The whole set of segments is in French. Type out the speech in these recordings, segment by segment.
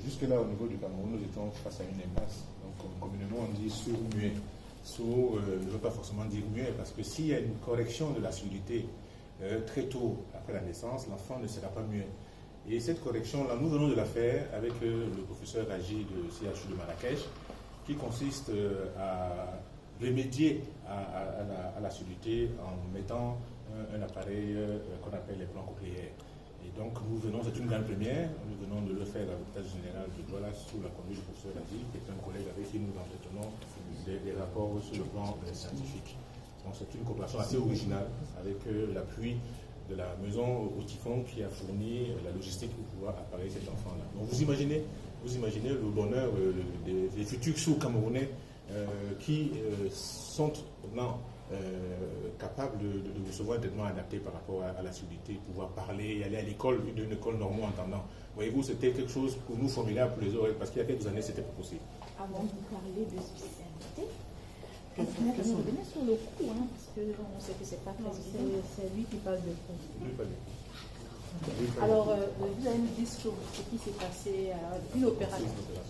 jusque-là, au niveau du Cameroun, nous étions face à une impasse. Donc, communément, on dit sourd-muet. Sourd ne veut pas forcément dire muet, parce que s'il y a une correction de la surdité très tôt après la naissance, l'enfant ne sera pas muet. Et cette correction-là, nous venons de la faire avec le professeur Agi de CHU de Marrakech, qui consiste à remédier à la surdité en mettant un appareil qu'on appelle les plans cochléaires. Et donc nous venons, c'est une grande première, nous venons de le faire à l'hôpital général de Douala sous la conduite du professeur Agi, qui est un collègue avec qui nous entretenons des rapports sur le plan scientifique. Donc c'est une coopération assez originale avec l'appui de la maison au typhon qui a fourni la logistique pour pouvoir appareiller cet enfant-là. Donc vous imaginez le bonheur des futurs sourds camerounais qui sont maintenant capables de recevoir des traitements adaptés par rapport à la surdité, pouvoir parler, aller à l'école, d'une école normo-entendant. Voyez-vous, c'était quelque chose pour nous formidable pour les oreilles, parce qu'il y a quelques années, c'était pas possible. Avant de parler de spécialité, on revenait sur le coup, parce qu'on sait que c'est pas facile. C'est lui qui parle de coup. Alors, vous allez nous dire sur ce qui s'est passé, une opération.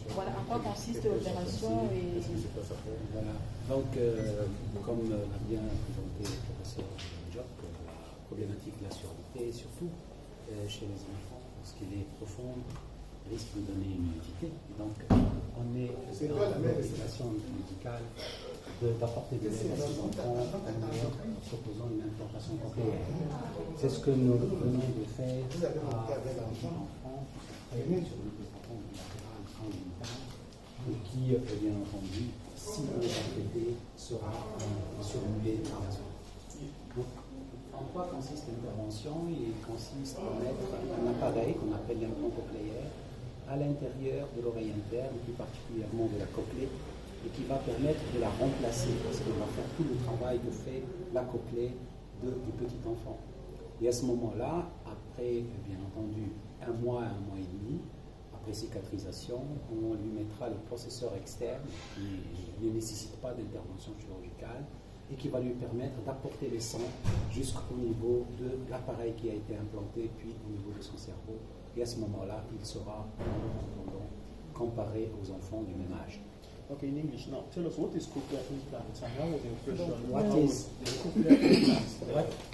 Voilà, en quoi consiste l'opération et... Voilà. Donc, comme l'a bien présenté le professeur Jock, la problématique de la surdité, surtout chez les enfants, parce qu'elle est profonde, risque de donner une immunité. Donc, on est dans la situation médicale d'apporter de l'aide à ces enfants en proposant une implantation cochléaire. C'est ce que nous venons de faire à enfants, sur des enfants bilatérales transdentales, et qui, bien entendu, si on est traité, sera surmulé par la suite. Donc, en quoi consiste l'intervention? Il consiste à mettre un appareil qu'on appelle l'implant cochléaire à l'intérieur de l'oreille interne, plus particulièrement de la cochlée, et qui va permettre de la remplacer, parce qu'on va faire tout le travail que fait la cochlée du petit enfant. Et à ce moment-là, après, bien entendu, un mois et demi, après cicatrisation, on lui mettra le processeur externe qui ne nécessite pas d'intervention chirurgicale et qui va lui permettre d'apporter les sons jusqu'au niveau de l'appareil qui a été implanté, puis au niveau de son cerveau. Et à ce moment-là, il sera comparé aux enfants du même âge. Okay, in English now, tell us what is cochlear implants and how was the operation? What is the cochlear implants?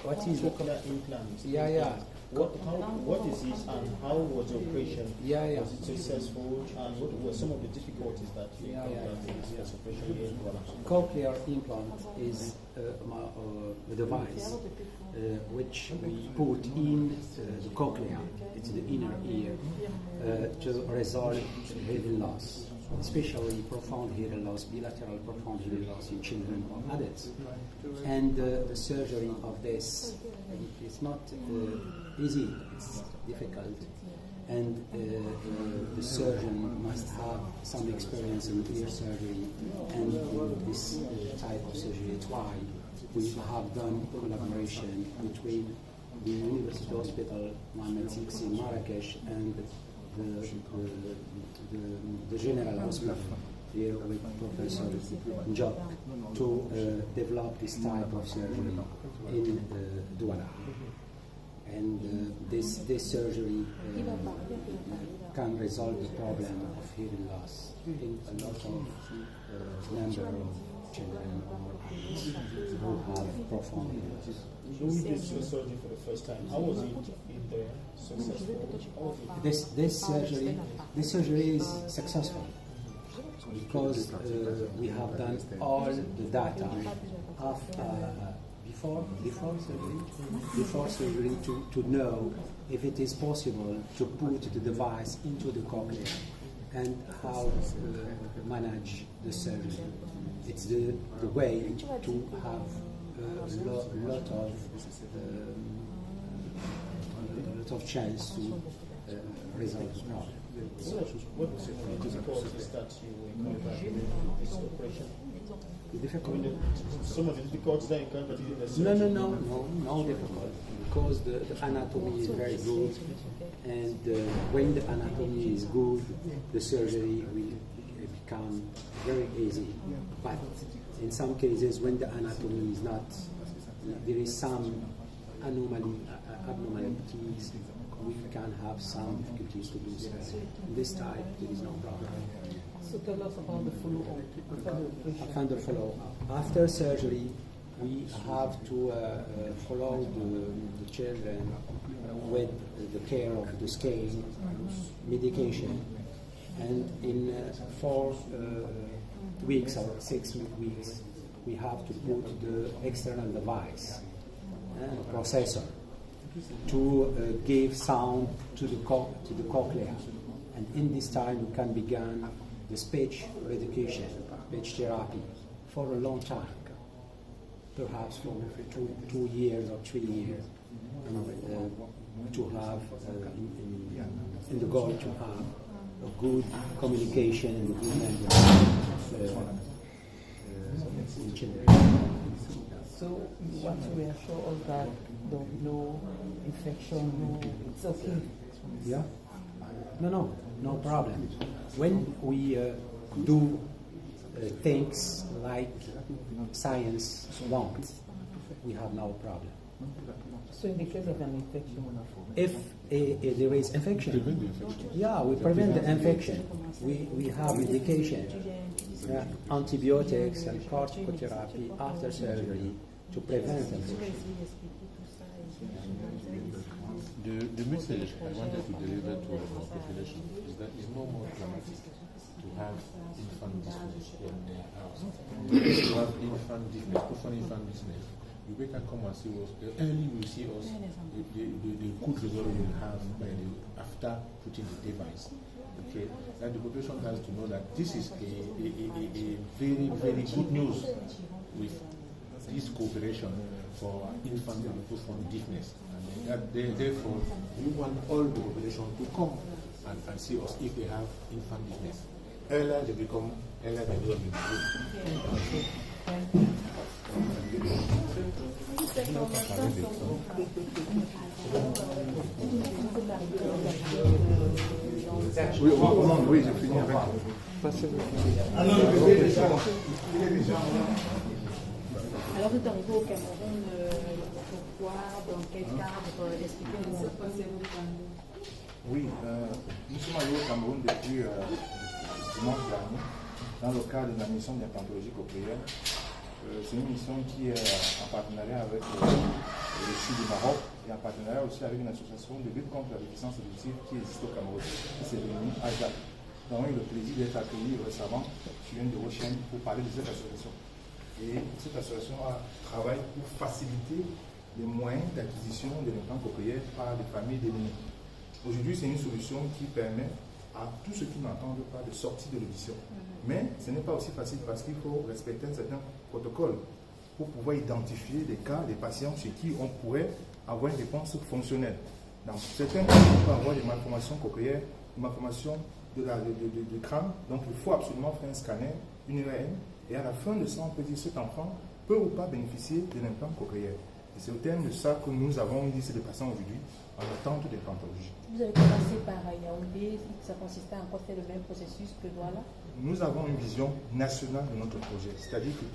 What is cochlear implants? Yeah. What is it and how was the operation? Yeah. Was it successful and what were some of the difficulties that you encountered in this operation here in Douala? Cochlear implant is a device which we put in the cochlea, it's the inner ear, to resolve hearing loss, especially profound hearing loss, bilateral profound hearing loss in children or adults. And the surgery of this is not easy, it's difficult. And the surgeon must have some experience in ear surgery and in this type of surgery. It's why we have done collaboration between the University Hospital Mohammed VI in Marrakesh and the General Hospital here with Professor Jock to develop this type of surgery in Douala. And this surgery can resolve the problem of hearing loss in a lot of number of children who have profound hearing loss. So we did the surgery for the first time. How was it successful? This surgery is successful because we have done all the data of before surgery to know if it is possible to put the device into the cochlea and how to manage the surgery. It's the way to have a lot of chance to resolve the problem. What was the difficulties that you encountered in this operation? Some of the difficulties that you encountered in the surgery? No difficulty, because the anatomy is very good, and when the anatomy is good, the surgery will become very easy. But in some cases, when the anatomy is not, there is some abnormalities we can have some difficulties to do so. This type, there is no problem. So tell us about the follow-up. After the follow-up. After surgery, we have to follow the children with the care of the scale, medication, and in 4 weeks or 6 weeks, we have to put the external device, processor, to give sound to the cochlea, and in this time we can begin the speech education, speech therapy, for a long time, perhaps for 2 years or 3 years, and to have in the goal to have a good communication and a good language in children. So you want to reassure us that no infection, no, it's okay. Yeah? No problem. When we do things like science wants, we have no problem. So in the case of an infection, If there is infection, yeah, we prevent the infection. We have medication, antibiotics and corticotherapy after surgery to prevent infection. The message I wanted to deliver to our population is that it's no more dramatic to have infant disposition in their house. To have infant business, profound infant business. You better come and see us. The early you see us, the good result you will have after putting the device. Okay, and the population has to know that this is a very, very good news with this cooperation for infant and profound deafness. Therefore, we want all the population to come and see us if they have infant business. Earlier they become, earlier they will be good. Oui, j'ai fini avec. Alors, vous êtes arrivé au Cameroun, pourquoi, dans quel cadre, expliquez-nous. Oui, nous sommes allés au Cameroun depuis dimanche dernier, dans le cadre de la mission d'implantologie cochléaire. C'est une mission qui est en partenariat avec le Sud du Maroc et en partenariat aussi avec une association de lutte contre la déficience auditive qui existe au Cameroun, qui s'est réunie à Jacques. Nous avons eu le plaisir d'être accueillis récemment sur une de vos chaînes pour parler de cette association. Et cette association travaille pour faciliter les moyens d'acquisition de l'implants cochléaires par les familles démunies. Aujourd'hui, c'est une solution qui permet à tous ceux qui n'entendent pas de sortir de l'audition. Mais ce n'est pas aussi facile parce qu'il faut respecter un certain protocole pour pouvoir identifier les cas des patients chez qui on pourrait avoir une réponse fonctionnelle. Dans certains cas, on peut avoir des malformations cochléaires, des malformations de crâne. Donc il faut absolument faire un scanner, une IRM, et à la fin de ça, on peut dire que cet enfant peut ou pas bénéficier de l'implant cochléaire. Et c'est au terme de ça que nous avons une liste de patients aujourd'hui en attente d'implantologie. Vous avez commencé par Yaoundé, ça consistait à encore faire le même processus que Douala. Nous avons une vision nationale de notre projet, c'est-à-dire que le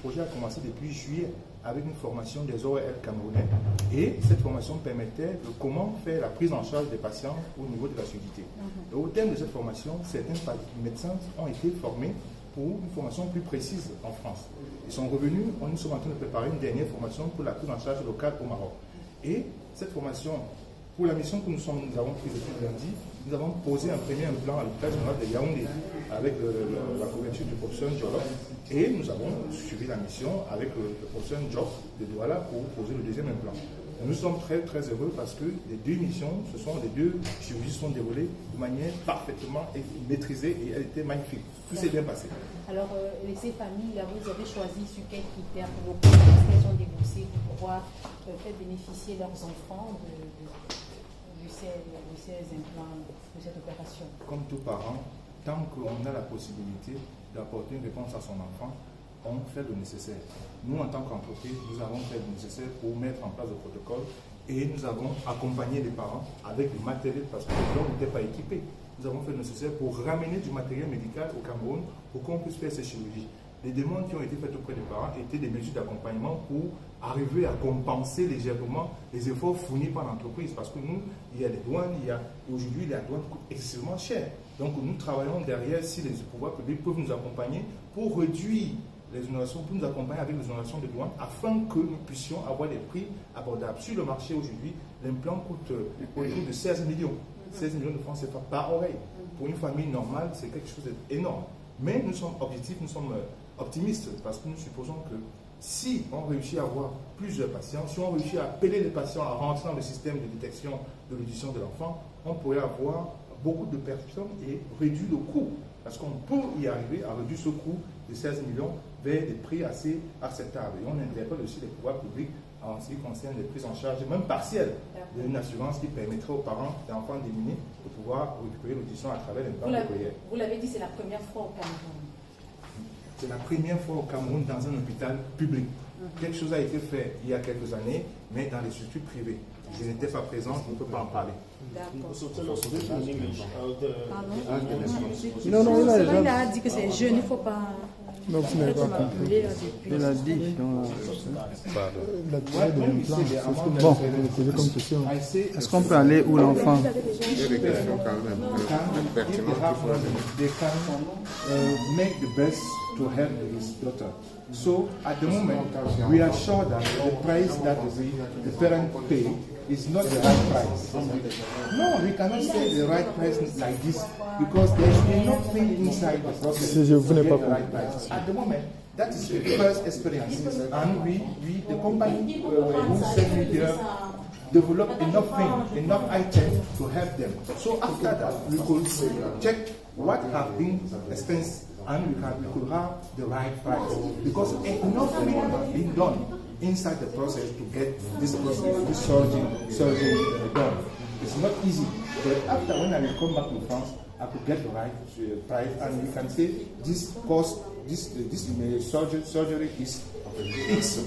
projet a commencé depuis juillet avec une formation des ORL camerounais et cette formation permettait de comment faire la prise en charge des patients au niveau de la surdité. Et au terme de cette formation, certains médecins ont été formés pour une formation plus précise en France. Ils sont revenus, nous sommes en train de préparer une dernière formation pour la prise en charge locale au Maroc. Et cette formation, pour la mission que nous avons prise depuis lundi, nous avons posé un premier implant à l'hôpital général de Yaoundé avec la couverture du professeur Diop. Et nous avons suivi la mission avec le professeur Diop de Douala pour poser le deuxième implant. Nous sommes très très heureux parce que les deux missions, les deux chirurgies sont déroulées de manière parfaitement maîtrisée et elles étaient magnifiques. Tout s'est bien passé. Alors, ces familles, là, vous avez choisi sur quels critères pour vos parents, est-ce qu'elles ont déboursé pour pouvoir faire bénéficier leurs enfants de ces implants, de cette opération? Comme tout parent, tant qu'on a la possibilité d'apporter une réponse à son enfant, on fait le nécessaire. Nous, en tant qu'entreprise, nous avons fait le nécessaire pour mettre en place le protocole et nous avons accompagné les parents avec du matériel parce que les gens n'étaient pas équipés. Nous avons fait le nécessaire pour ramener du matériel médical au Cameroun pour qu'on puisse faire ces chirurgies. les demandes qui ont été faites auprès des parents étaient des mesures d'accompagnement pour arriver à compenser légèrement les efforts fournis par l'entreprise. Parce que nous, il y a les douanes, aujourd'hui, les douanes coûtent excessivement cher. Donc nous travaillons derrière si les pouvoirs publics peuvent nous accompagner pour réduire les exonérations, pour nous accompagner avec les exonérations de douane afin que nous puissions avoir des prix abordables. Sur le marché aujourd'hui, l'implant coûte autour de 16 millions. 16 millions de francs CFA par oreille. Pour une famille normale, c'est quelque chose d'énorme. Mais nous sommes objectifs, nous sommes optimistes parce que nous supposons que si on réussit à avoir plusieurs patients, si on réussit à appeler les patients à rentrer dans le système de détection de l'audition de l'enfant, on pourrait avoir beaucoup de personnes et réduire le coût. Parce qu'on peut y arriver à réduire ce coût de 16 millions vers des prix assez acceptables. Et on interpelle aussi les pouvoirs publics en ce qui concerne les prises en charge, même partielles, d'une assurance qui permettrait aux parents d'enfants démunis de pouvoir récupérer l'audition à travers l'implant cochléaire. Vous l'avez dit, c'est la première fois au Cameroun. C'est la première fois au Cameroun dans un hôpital public. Quelque chose a été fait il y a quelques années, mais dans les structures privées. Je n'étais pas présent, je ne peux pas en parler. So tell us this in English. Non, Il a dit que c'est jeune, il ne faut pas. non, vous n'avez pas compris. Il a dit. Bon, est-ce qu'on peut aller où l'enfant? They can make the best to help his daughter. So at the moment, we are sure that the price that the parent pay is not the right price. No, we cannot say the right price like this because there's nothing inside the process to get the right price. At the moment, that is the first experience, and we the company who sent me here develop enough items to help them. So after that, we could check what have been expensive and we could have the right price. Because nothing has been done inside the process to get this surgery done. It's not easy. But after when I will come back to France, I could get the right price and we can say this cost, this surgery is X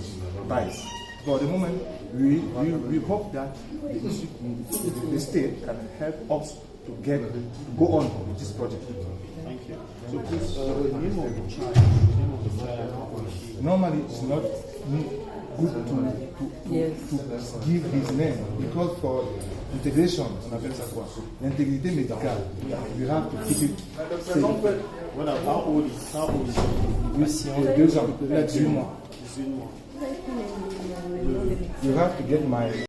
price. For the moment, we hope that the state can help us to go on with this project. Thank you. So please, the name of the child, normally it's not good to give his name because for integration, on appelle ça quoi? L'intégrité médicale. We have to keep it safe. how old is he? Il a 2 ans, il a 18 mois. You have to get my